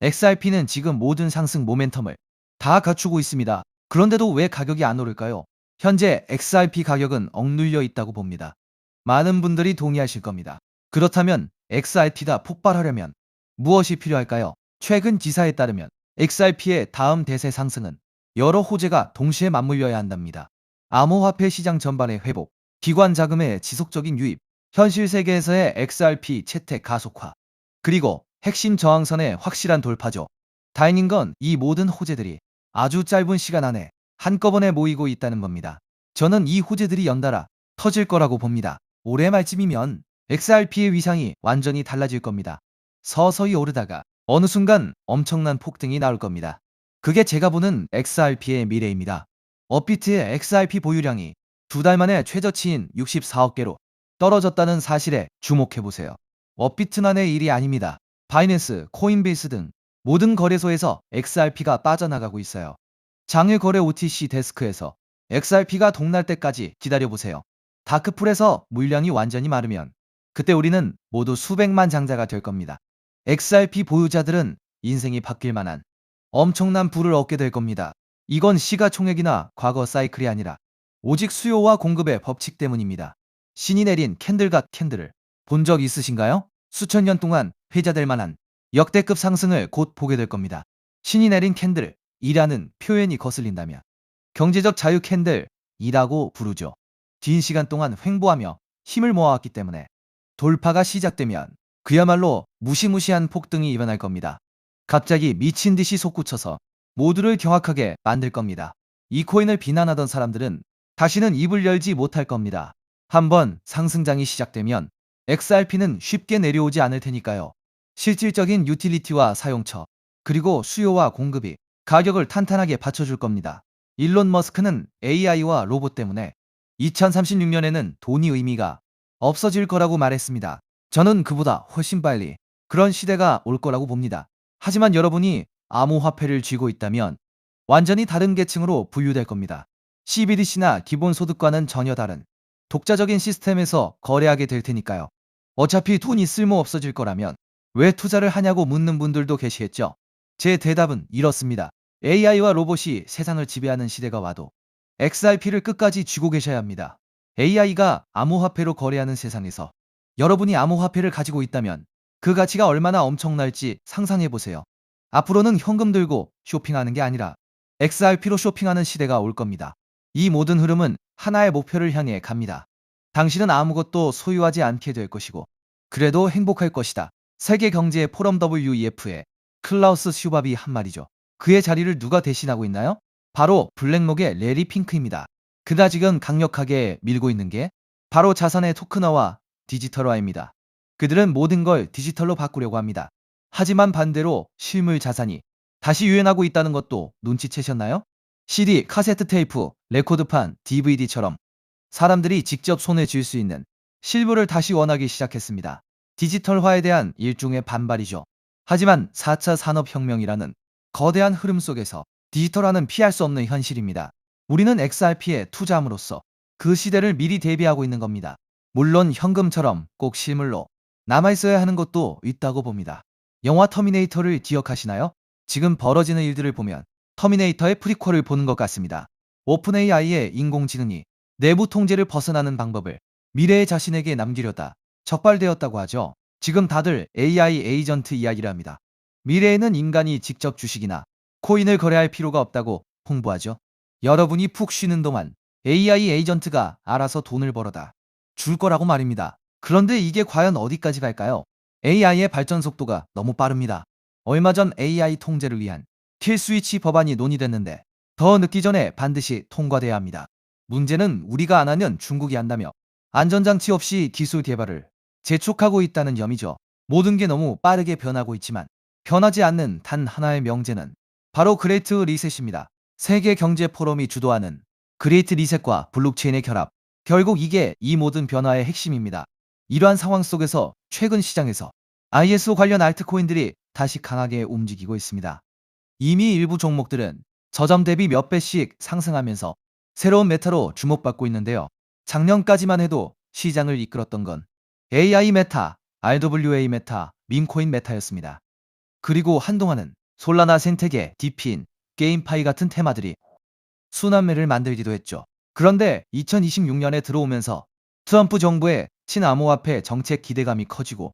XRP는 지금 모든 상승 모멘텀을 다 갖추고 있습니다. 그런데도 왜 가격이 안 오를까요? 현재 XRP 가격은 억눌려 있다고 봅니다. 많은 분들이 동의하실 겁니다. 그렇다면 XRP가 폭발하려면 무엇이 필요할까요? 최근 기사에 따르면 XRP의 다음 대세 상승은 여러 호재가 동시에 맞물려야 한답니다. 암호화폐 시장 전반의 회복, 기관 자금의 지속적인 유입, 현실 세계에서의 XRP 채택 가속화, 그리고 핵심 저항선의 확실한 돌파죠. 다행인 건 이 모든 호재들이 아주 짧은 시간 안에 한꺼번에 모이고 있다는 겁니다. 저는 이 호재들이 연달아 터질 거라고 봅니다. 올해 말쯤이면 XRP의 위상이 완전히 달라질 겁니다. 서서히 오르다가 어느 순간 엄청난 폭등이 나올 겁니다. 그게 제가 보는 XRP의 미래입니다. 업비트의 XRP 보유량이 2달 만에 최저치인 64억 개로 떨어졌다는 사실에 주목해보세요. 업비트만의 일이 아닙니다. 바이낸스, 코인베이스 등 모든 거래소에서 XRP가 빠져나가고 있어요. 장외 거래 OTC 데스크에서 XRP가 동날 때까지 기다려보세요. 다크풀에서 물량이 완전히 마르면 그때 우리는 모두 수백만 장자가 될 겁니다. XRP 보유자들은 인생이 바뀔 만한 엄청난 부를 얻게 될 겁니다. 이건 시가총액이나 과거 사이클이 아니라 오직 수요와 공급의 법칙 때문입니다. 신이 내린 캔들갓 캔들을 본 적 있으신가요? 수천 년 동안 회자될 만한 역대급 상승을 곧 보게 될 겁니다. 신이 내린 캔들, 이라는 표현이 거슬린다면 경제적 자유 캔들이라고 부르죠. 긴 시간 동안 횡보하며 힘을 모아왔기 때문에 돌파가 시작되면 그야말로 무시무시한 폭등이 일어날 겁니다. 갑자기 미친 듯이 솟구쳐서 모두를 경악하게 만들 겁니다. 이 코인을 비난하던 사람들은 다시는 입을 열지 못할 겁니다. 한번 상승장이 시작되면 XRP는 쉽게 내려오지 않을 테니까요. 실질적인 유틸리티와 사용처, 그리고 수요와 공급이 가격을 탄탄하게 받쳐줄 겁니다. 일론 머스크는 AI와 로봇 때문에 2036년에는 돈이 의미가 없어질 거라고 말했습니다. 저는 그보다 훨씬 빨리 그런 시대가 올 거라고 봅니다. 하지만 여러분이 암호화폐를 쥐고 있다면 완전히 다른 계층으로 분류될 겁니다. CBDC나 기본소득과는 전혀 다른 독자적인 시스템에서 거래하게 될 테니까요. 어차피 돈이 쓸모 없어질 거라면 왜 투자를 하냐고 묻는 분들도 계시겠죠. 제 대답은 이렇습니다. AI와 로봇이 세상을 지배하는 시대가 와도 XRP를 끝까지 쥐고 계셔야 합니다. AI가 암호화폐로 거래하는 세상에서 여러분이 암호화폐를 가지고 있다면 그 가치가 얼마나 엄청날지 상상해보세요. 앞으로는 현금 들고 쇼핑하는 게 아니라 XRP로 쇼핑하는 시대가 올 겁니다. 이 모든 흐름은 하나의 목표를 향해 갑니다. 당신은 아무것도 소유하지 않게 될 것이고 그래도 행복할 것이다. 세계경제 포럼 WEF의 클라우스 슈밥이 한 말이죠. 그의 자리를 누가 대신하고 있나요? 바로 블랙록의 레리 핑크입니다. 그가 지금 강력하게 밀고 있는 게 바로 자산의 토큰화와 디지털화입니다. 그들은 모든 걸 디지털로 바꾸려고 합니다. 하지만 반대로 실물 자산이 다시 유행하고 있다는 것도 눈치채셨나요? CD, 카세트 테이프, 레코드판, DVD처럼 사람들이 직접 손에 쥘 수 있는 실물을 다시 원하기 시작했습니다. 디지털화에 대한 일종의 반발이죠. 하지만 4차 산업혁명이라는 거대한 흐름 속에서 디지털화는 피할 수 없는 현실입니다. 우리는 XRP에 투자함으로써 그 시대를 미리 대비하고 있는 겁니다. 물론 현금처럼 꼭 실물로 남아있어야 하는 것도 있다고 봅니다. 영화 터미네이터를 기억하시나요? 지금 벌어지는 일들을 보면 터미네이터의 프리퀄을 보는 것 같습니다. 오픈 AI의 인공지능이 내부 통제를 벗어나는 방법을 미래의 자신에게 남기려다 적발되었다고 하죠. 지금 다들 AI 에이전트 이야기를 합니다. 미래에는 인간이 직접 주식이나 코인을 거래할 필요가 없다고 홍보하죠. 여러분이 푹 쉬는 동안 AI 에이전트가 알아서 돈을 벌어다 줄 거라고 말입니다. 그런데 이게 과연 어디까지 갈까요? AI의 발전 속도가 너무 빠릅니다. 얼마 전 AI 통제를 위한 킬스위치 법안이 논의됐는데 더 늦기 전에 반드시 통과돼야 합니다. 문제는 우리가 안 하면 중국이 한다며 안전장치 없이 기술 개발을 재촉하고 있다는 점이죠. 모든 게 너무 빠르게 변하고 있지만 변하지 않는 단 하나의 명제는 바로 그레이트 리셋입니다. 세계 경제 포럼이 주도하는 그레이트 리셋과 블록체인의 결합. 결국 이게 이 모든 변화의 핵심입니다. 이러한 상황 속에서 최근 시장에서 ISO 관련 알트코인들이 다시 강하게 움직이고 있습니다. 이미 일부 종목들은 저점 대비 몇 배씩 상승하면서 새로운 메타로 주목받고 있는데요. 작년까지만 해도 시장을 이끌었던 건 AI 메타, RWA 메타, 밈코인 메타였습니다. 그리고 한동안은 솔라나 생태계, 디핀, 게임파이 같은 테마들이 순환매를 만들기도 했죠. 그런데 2026년에 들어오면서 트럼프 정부의 친암호화폐 정책 기대감이 커지고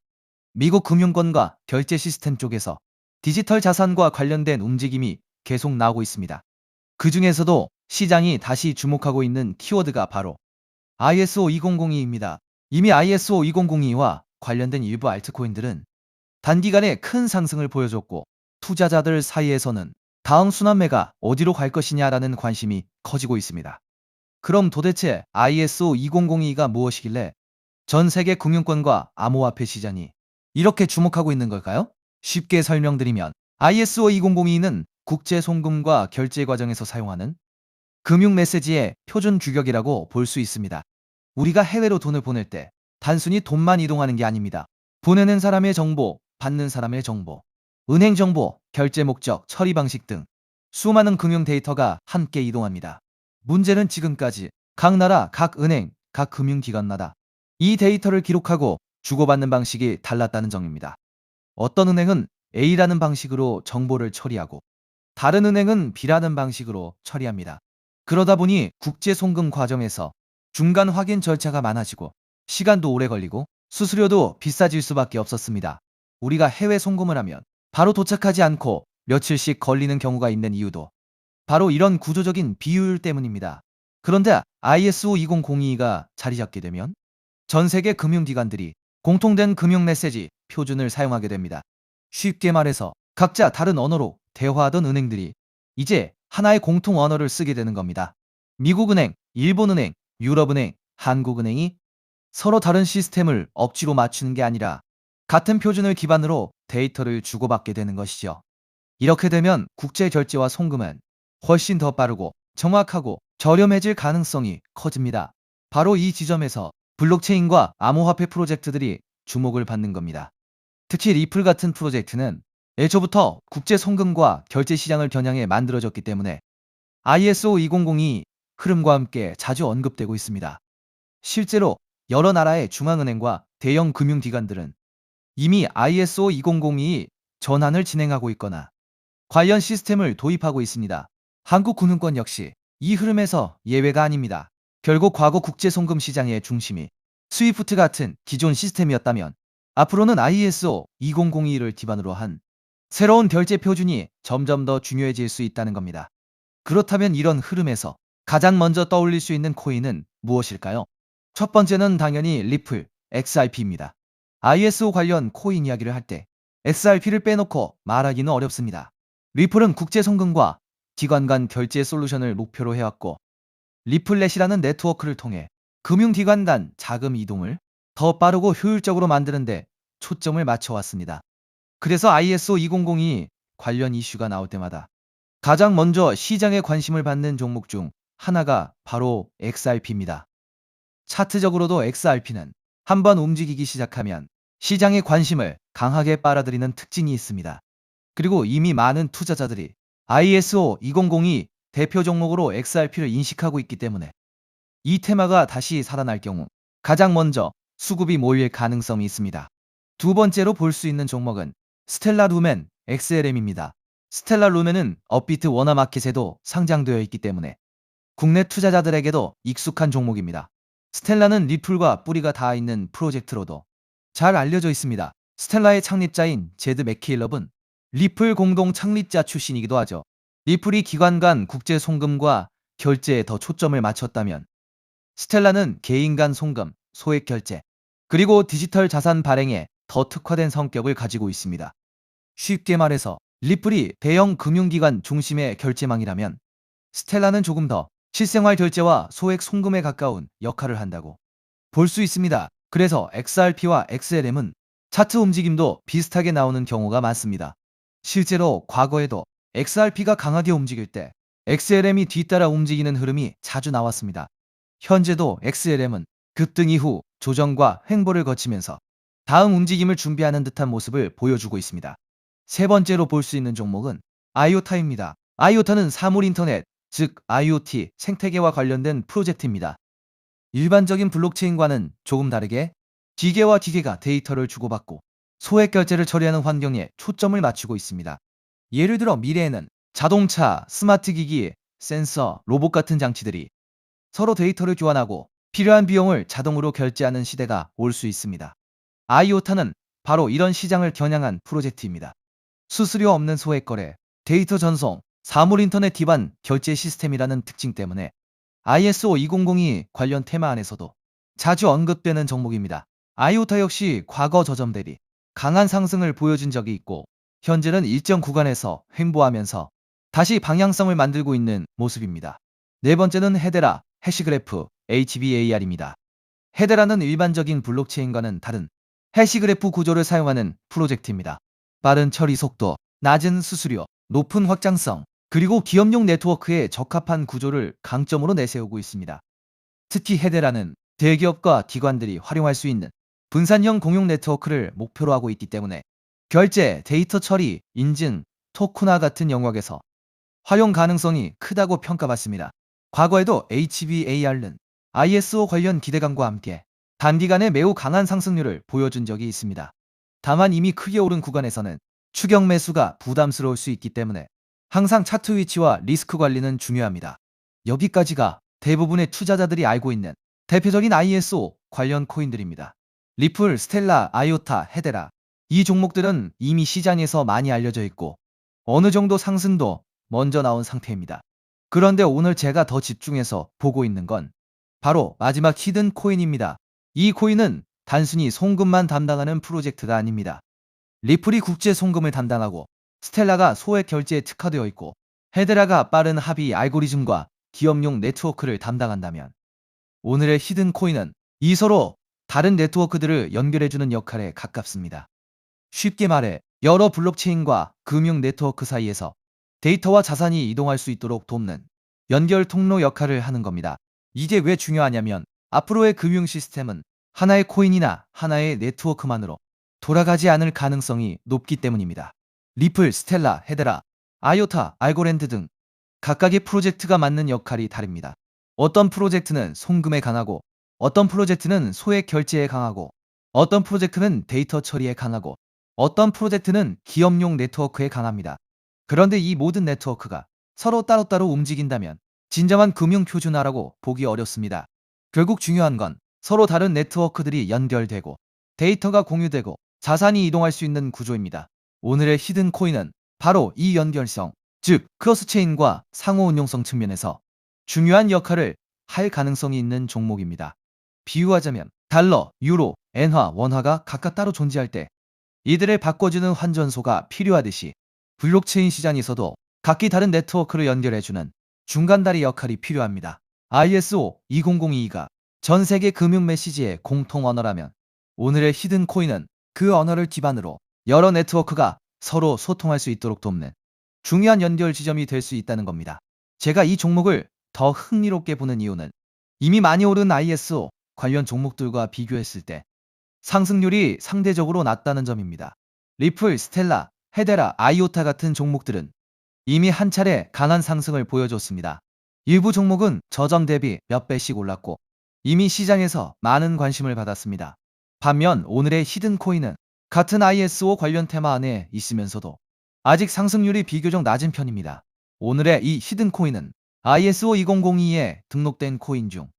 미국 금융권과 결제 시스템 쪽에서 디지털 자산과 관련된 움직임이 계속 나오고 있습니다. 그 중에서도 시장이 다시 주목하고 있는 키워드가 바로 ISO 2002입니다. 이미 ISO 2002와 관련된 일부 알트코인들은 단기간에 큰 상승을 보여줬고 투자자들 사이에서는 다음 순환매가 어디로 갈 것이냐라는 관심이 커지고 있습니다. 그럼 도대체 ISO 2002가 무엇이길래 전 세계 금융권과 암호화폐 시장이 이렇게 주목하고 있는 걸까요? 쉽게 설명드리면 ISO 2002는 국제 송금과 결제 과정에서 사용하는 금융 메시지의 표준 규격이라고 볼 수 있습니다. 우리가 해외로 돈을 보낼 때 단순히 돈만 이동하는 게 아닙니다. 보내는 사람의 정보, 받는 사람의 정보, 은행 정보, 결제 목적, 처리 방식 등 수많은 금융 데이터가 함께 이동합니다. 문제는 지금까지 각 나라, 각 은행, 각 금융기관마다 이 데이터를 기록하고 주고받는 방식이 달랐다는 점입니다. 어떤 은행은 A라는 방식으로 정보를 처리하고 다른 은행은 B라는 방식으로 처리합니다. 그러다 보니 국제 송금 과정에서 중간 확인 절차가 많아지고 시간도 오래 걸리고 수수료도 비싸질 수밖에 없었습니다. 우리가 해외 송금을 하면 바로 도착하지 않고 며칠씩 걸리는 경우가 있는 이유도 바로 이런 구조적인 비효율 때문입니다. 그런데 ISO 2002가 자리 잡게 되면 전 세계 금융기관들이 공통된 금융 메시지 표준을 사용하게 됩니다. 쉽게 말해서 각자 다른 언어로 대화하던 은행들이 이제 하나의 공통 언어를 쓰게 되는 겁니다. 미국은행, 일본은행, 유럽은행, 한국은행이 서로 다른 시스템을 억지로 맞추는 게 아니라 같은 표준을 기반으로 데이터를 주고받게 되는 것이죠. 이렇게 되면 국제 결제와 송금은 훨씬 더 빠르고 정확하고 저렴해질 가능성이 커집니다. 바로 이 지점에서 블록체인과 암호화폐 프로젝트들이 주목을 받는 겁니다. 특히 리플 같은 프로젝트는 애초부터 국제 송금과 결제 시장을 겨냥해 만들어졌기 때문에 ISO 2002 흐름과 함께 자주 언급되고 있습니다. 실제로 여러 나라의 중앙은행과 대형 금융기관들은 이미 ISO 2002 전환을 진행하고 있거나 관련 시스템을 도입하고 있습니다. 한국금융권 역시 이 흐름에서 예외가 아닙니다. 결국 과거 국제송금 시장의 중심이 스위프트 같은 기존 시스템이었다면 앞으로는 ISO 2002를 기반으로 한 새로운 결제 표준이 점점 더 중요해질 수 있다는 겁니다. 그렇다면 이런 흐름에서 가장 먼저 떠올릴 수 있는 코인은 무엇일까요? 첫 번째는 당연히 리플, XRP입니다. ISO 관련 코인 이야기를 할 때 XRP를 빼놓고 말하기는 어렵습니다. 리플은 국제 송금과 기관 간 결제 솔루션을 목표로 해왔고 리플렛이라는 네트워크를 통해 금융기관 간 자금 이동을 더 빠르고 효율적으로 만드는데 초점을 맞춰왔습니다. 그래서 ISO 2002 관련 이슈가 나올 때마다 가장 먼저 시장의 관심을 받는 종목 중 하나가 바로 XRP입니다. 차트적으로도 XRP는 한번 움직이기 시작하면 시장의 관심을 강하게 빨아들이는 특징이 있습니다. 그리고 이미 많은 투자자들이 ISO 2002 대표 종목으로 XRP를 인식하고 있기 때문에 이 테마가 다시 살아날 경우 가장 먼저 수급이 몰릴 가능성이 있습니다. 두 번째로 볼 수 있는 종목은 스텔라 루멘 XLM입니다. 스텔라 루멘은 업비트 워너마켓에도 상장되어 있기 때문에 국내 투자자들에게도 익숙한 종목입니다. 스텔라는 리플과 뿌리가 닿아 있는 프로젝트로도 잘 알려져 있습니다. 스텔라의 창립자인 제드 맥케일럽은 리플 공동 창립자 출신이기도 하죠. 리플이 기관 간 국제 송금과 결제에 더 초점을 맞췄다면 스텔라는 개인 간 송금, 소액 결제, 그리고 디지털 자산 발행에 더 특화된 성격을 가지고 있습니다. 쉽게 말해서 리플이 대형 금융기관 중심의 결제망이라면 스텔라는 조금 더 실생활 결제와 소액 송금에 가까운 역할을 한다고 볼 수 있습니다. 그래서 XRP와 XLM은 차트 움직임도 비슷하게 나오는 경우가 많습니다. 실제로 과거에도 XRP가 강하게 움직일 때 XLM이 뒤따라 움직이는 흐름이 자주 나왔습니다. 현재도 XLM은 급등 이후 조정과 횡보를 거치면서 다음 움직임을 준비하는 듯한 모습을 보여주고 있습니다. 세 번째로 볼 수 있는 종목은 아이오타입니다. 아이오타는 사물 인터넷, 즉 IoT 생태계와 관련된 프로젝트입니다. 일반적인 블록체인과는 조금 다르게 기계와 기계가 데이터를 주고받고 소액 결제를 처리하는 환경에 초점을 맞추고 있습니다. 예를 들어 미래에는 자동차, 스마트 기기, 센서, 로봇 같은 장치들이 서로 데이터를 교환하고 필요한 비용을 자동으로 결제하는 시대가 올 수 있습니다. 아이오타는 바로 이런 시장을 겨냥한 프로젝트입니다. 수수료 없는 소액 거래, 데이터 전송, 사물 인터넷 기반 결제 시스템이라는 특징 때문에 ISO 2002 관련 테마 안에서도 자주 언급되는 종목입니다. 아이오타 역시 과거 저점 대비 강한 상승을 보여준 적이 있고 현재는 일정 구간에서 횡보하면서 다시 방향성을 만들고 있는 모습입니다. 네 번째는 헤데라, 해시그래프, HBAR입니다. 헤데라는 일반적인 블록체인과는 다른 해시그래프 구조를 사용하는 프로젝트입니다. 빠른 처리 속도, 낮은 수수료, 높은 확장성, 그리고 기업용 네트워크에 적합한 구조를 강점으로 내세우고 있습니다. 특히 헤데라는 대기업과 기관들이 활용할 수 있는 분산형 공용 네트워크를 목표로 하고 있기 때문에 결제, 데이터 처리, 인증, 토큰화 같은 영역에서 활용 가능성이 크다고 평가받습니다. 과거에도 HBAR는 ISO 관련 기대감과 함께 단기간에 매우 강한 상승률을 보여준 적이 있습니다. 다만 이미 크게 오른 구간에서는 추격 매수가 부담스러울 수 있기 때문에 항상 차트 위치와 리스크 관리는 중요합니다. 여기까지가 대부분의 투자자들이 알고 있는 대표적인 ISO 관련 코인들입니다. 리플, 스텔라, 아이오타, 헤데라. 이 종목들은 이미 시장에서 많이 알려져 있고 어느 정도 상승도 먼저 나온 상태입니다. 그런데 오늘 제가 더 집중해서 보고 있는 건 바로 마지막 히든 코인입니다. 이 코인은 단순히 송금만 담당하는 프로젝트가 아닙니다. 리플이 국제 송금을 담당하고 스텔라가 소액 결제에 특화되어 있고 헤데라가 빠른 합의 알고리즘과 기업용 네트워크를 담당한다면 오늘의 히든 코인은 이 서로 다른 네트워크들을 연결해주는 역할에 가깝습니다. 쉽게 말해 여러 블록체인과 금융 네트워크 사이에서 데이터와 자산이 이동할 수 있도록 돕는 연결 통로 역할을 하는 겁니다. 이게 왜 중요하냐면 앞으로의 금융 시스템은 하나의 코인이나 하나의 네트워크만으로 돌아가지 않을 가능성이 높기 때문입니다. 리플, 스텔라, 헤데라, 아이오타, 알고랜드 등 각각의 프로젝트가 맡는 역할이 다릅니다. 어떤 프로젝트는 송금에 강하고 어떤 프로젝트는 소액 결제에 강하고 어떤 프로젝트는 데이터 처리에 강하고 어떤 프로젝트는 기업용 네트워크에 강합니다. 그런데 이 모든 네트워크가 서로 따로따로 움직인다면 진정한 금융 표준화라고 보기 어렵습니다. 결국 중요한 건 서로 다른 네트워크들이 연결되고 데이터가 공유되고 자산이 이동할 수 있는 구조입니다. 오늘의 히든 코인은 바로 이 연결성, 즉 크로스체인과 상호 운용성 측면에서 중요한 역할을 할 가능성이 있는 종목입니다. 비유하자면 달러, 유로, 엔화, 원화가 각각 따로 존재할 때 이들을 바꿔주는 환전소가 필요하듯이 블록체인 시장에서도 각기 다른 네트워크를 연결해주는 중간다리 역할이 필요합니다. ISO 2002가 전 세계 금융 메시지의 공통 언어라면 오늘의 히든 코인은 그 언어를 기반으로 여러 네트워크가 서로 소통할 수 있도록 돕는 중요한 연결 지점이 될 수 있다는 겁니다. 제가 이 종목을 더 흥미롭게 보는 이유는 이미 많이 오른 ISO 관련 종목들과 비교했을 때 상승률이 상대적으로 낮다는 점입니다. 리플, 스텔라, 헤데라, 아이오타 같은 종목들은 이미 한 차례 강한 상승을 보여줬습니다. 일부 종목은 저점 대비 몇 배씩 올랐고 이미 시장에서 많은 관심을 받았습니다. 반면 오늘의 히든 코인은 같은 ISO 관련 테마 안에 있으면서도 아직 상승률이 비교적 낮은 편입니다. 오늘의 이 히든 코인은 ISO 2002에 등록된 코인 중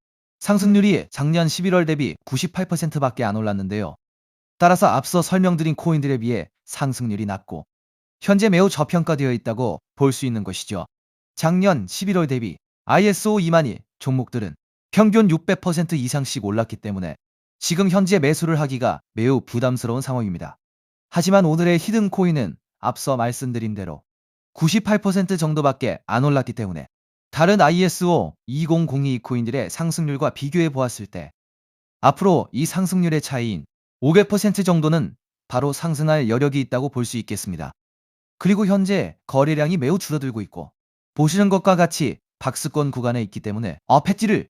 상승률이 작년 11월 대비 98%밖에 안 올랐는데요. 따라서 앞서 설명드린 코인들에 비해 상승률이 낮고 현재 매우 저평가되어 있다고 볼 수 있는 것이죠. 작년 11월 대비 ISO 2만이 종목들은 평균 600% 이상씩 올랐기 때문에 지금 현재 매수를 하기가 매우 부담스러운 상황입니다. 하지만 오늘의 히든 코인은 앞서 말씀드린 대로 98% 정도밖에 안 올랐기 때문에 다른 ISO 2002 코인들의 상승률과 비교해 보았을 때 앞으로 이 상승률의 차이인 500% 정도는 바로 상승할 여력이 있다고 볼 수 있겠습니다. 그리고 현재 거래량이 매우 줄어들고 있고 보시는 것과 같이 박스권 구간에 있기 때문에 패지를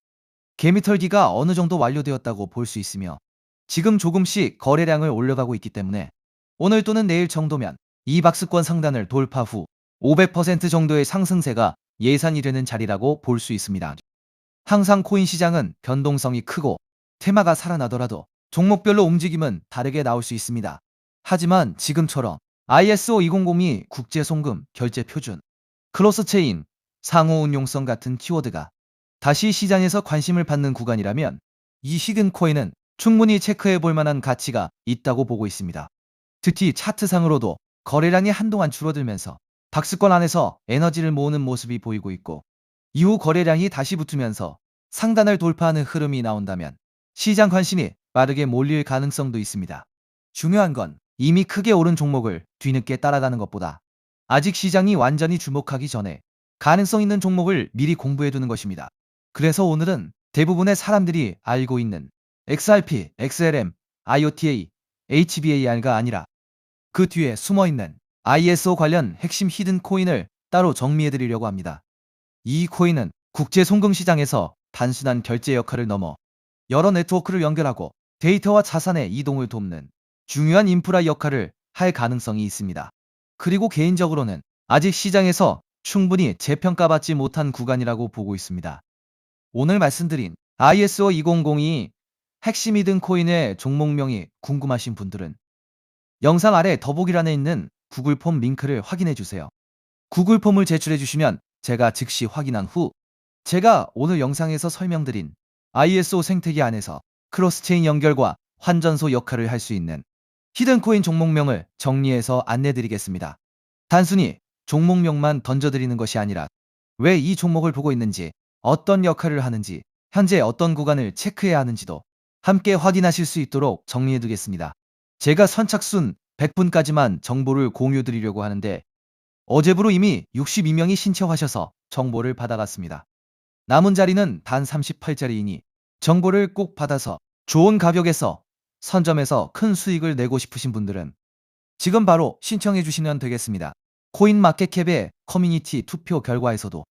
개미털기가 어느 정도 완료되었다고 볼 수 있으며 지금 조금씩 거래량을 올려가고 있기 때문에 오늘 또는 내일 정도면 이 박스권 상단을 돌파 후 500% 정도의 상승세가 예상이 되는 자리라고 볼 수 있습니다. 항상 코인 시장은 변동성이 크고 테마가 살아나더라도 종목별로 움직임은 다르게 나올 수 있습니다. 하지만 지금처럼 ISO 200이 국제 송금, 결제 표준, 크로스체인, 상호 운용성 같은 키워드가 다시 시장에서 관심을 받는 구간이라면 이 히든 코인은 충분히 체크해 볼 만한 가치가 있다고 보고 있습니다. 특히 차트상으로도 거래량이 한동안 줄어들면서 박스권 안에서 에너지를 모으는 모습이 보이고 있고 이후 거래량이 다시 붙으면서 상단을 돌파하는 흐름이 나온다면 시장 관심이 빠르게 몰릴 가능성도 있습니다. 중요한 건 이미 크게 오른 종목을 뒤늦게 따라가는 것보다 아직 시장이 완전히 주목하기 전에 가능성 있는 종목을 미리 공부해 두는 것입니다. 그래서 오늘은 대부분의 사람들이 알고 있는 XRP, XLM, IOTA, HBAR가 아니라 그 뒤에 숨어있는 ISO 관련 핵심 히든 코인을 따로 정리해 드리려고 합니다. 이 코인은 국제 송금 시장에서 단순한 결제 역할을 넘어 여러 네트워크를 연결하고 데이터와 자산의 이동을 돕는 중요한 인프라 역할을 할 가능성이 있습니다. 그리고 개인적으로는 아직 시장에서 충분히 재평가받지 못한 구간이라고 보고 있습니다. 오늘 말씀드린 ISO 2002 핵심 히든 코인의 종목명이 궁금하신 분들은 영상 아래 더보기란에 있는 구글 폼 링크를 확인해 주세요. 구글 폼을 제출해 주시면 제가 즉시 확인한 후 제가 오늘 영상에서 설명드린 ISO 생태계 안에서 크로스체인 연결과 환전소 역할을 할 수 있는 히든코인 종목명을 정리해서 안내드리겠습니다. 단순히 종목명만 던져드리는 것이 아니라 왜 이 종목을 보고 있는지, 어떤 역할을 하는지, 현재 어떤 구간을 체크해야 하는지도 함께 확인하실 수 있도록 정리해두겠습니다. 제가 선착순 100분까지만 정보를 공유드리려고 하는데 어제부로 이미 62명이 신청하셔서 정보를 받아갔습니다. 남은 자리는 단 38자리이니 정보를 꼭 받아서 좋은 가격에서 선점해서 큰 수익을 내고 싶으신 분들은 지금 바로 신청해 주시면 되겠습니다. 코인마켓캡의 커뮤니티 투표 결과에서도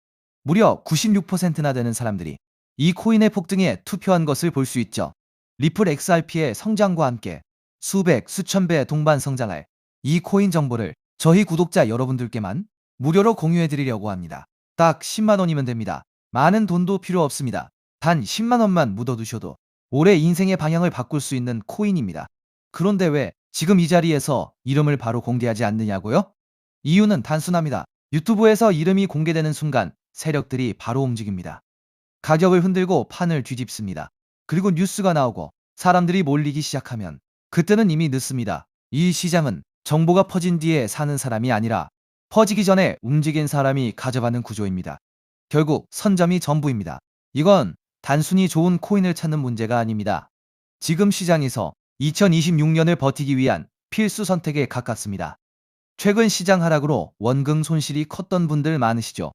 무려 96%나 되는 사람들이 이 코인의 폭등에 투표한 것을 볼 수 있죠. 리플 XRP의 성장과 함께 수백, 수천 배 동반 성장할 이 코인 정보를 저희 구독자 여러분들께만 무료로 공유해 드리려고 합니다. 딱 10만 원이면 됩니다. 많은 돈도 필요 없습니다. 단 10만 원만 묻어두셔도 올해 인생의 방향을 바꿀 수 있는 코인입니다. 그런데 왜 지금 이 자리에서 이름을 바로 공개하지 않느냐고요? 이유는 단순합니다. 유튜브에서 이름이 공개되는 순간 세력들이 바로 움직입니다. 가격을 흔들고 판을 뒤집습니다. 그리고 뉴스가 나오고 사람들이 몰리기 시작하면 그때는 이미 늦습니다. 이 시장은 정보가 퍼진 뒤에 사는 사람이 아니라 퍼지기 전에 움직인 사람이 가져가는 구조입니다. 결국 선점이 전부입니다. 이건 단순히 좋은 코인을 찾는 문제가 아닙니다. 지금 시장에서 2026년을 버티기 위한 필수 선택에 가깝습니다. 최근 시장 하락으로 원금 손실이 컸던 분들 많으시죠?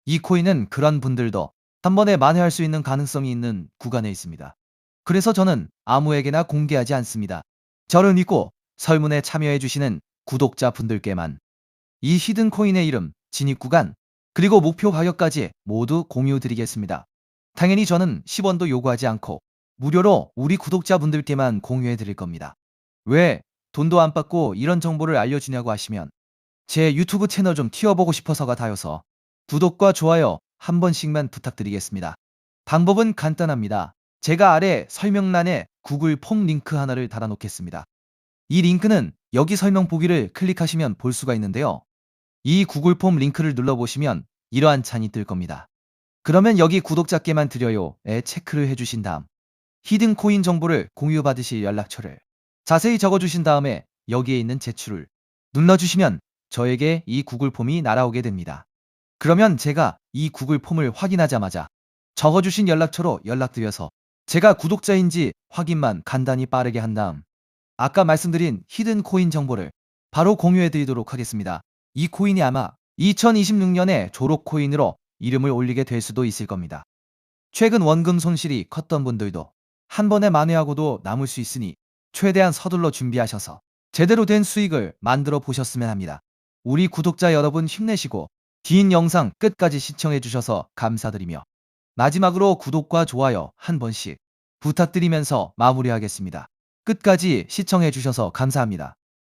이 코인은 그런 분들도 한 번에 만회할 수 있는 가능성이 있는 구간에 있습니다. 그래서 저는 아무에게나 공개하지 않습니다. 저를 믿고 설문에 참여해 주시는 구독자 분들께만 이 히든 코인의 이름, 진입 구간, 그리고 목표 가격까지 모두 공유 드리겠습니다. 당연히 저는 10원도 요구하지 않고 무료로 우리 구독자분들께만 공유해 드릴 겁니다. 왜 돈도 안 받고 이런 정보를 알려주냐고 하시면 제 유튜브 채널 좀 튀어보고 싶어서가 다여서 구독과 좋아요 한 번씩만 부탁드리겠습니다. 방법은 간단합니다. 제가 아래 설명란에 구글 폼 링크 하나를 달아놓겠습니다. 이 링크는 여기 설명 보기를 클릭하시면 볼 수가 있는데요. 이 구글 폼 링크를 눌러보시면 이러한 창이 뜰 겁니다. 그러면 여기 구독자께만 드려요에 체크를 해주신 다음 히든 코인 정보를 공유받으실 연락처를 자세히 적어주신 다음에 여기에 있는 제출을 눌러주시면 저에게 이 구글 폼이 날아오게 됩니다. 그러면 제가 이 구글 폼을 확인하자마자 적어주신 연락처로 연락드려서 제가 구독자인지 확인만 간단히 빠르게 한 다음 아까 말씀드린 히든 코인 정보를 바로 공유해 드리도록 하겠습니다. 이 코인이 아마 2026년에 졸업 코인으로 이름을 올리게 될 수도 있을 겁니다. 최근 원금 손실이 컸던 분들도 한 번에 만회하고도 남을 수 있으니 최대한 서둘러 준비하셔서 제대로 된 수익을 만들어 보셨으면 합니다. 우리 구독자 여러분 힘내시고 긴 영상 끝까지 시청해 주셔서 감사드리며 마지막으로 구독과 좋아요 한 번씩 부탁드리면서 마무리하겠습니다. 끝까지 시청해 주셔서 감사합니다.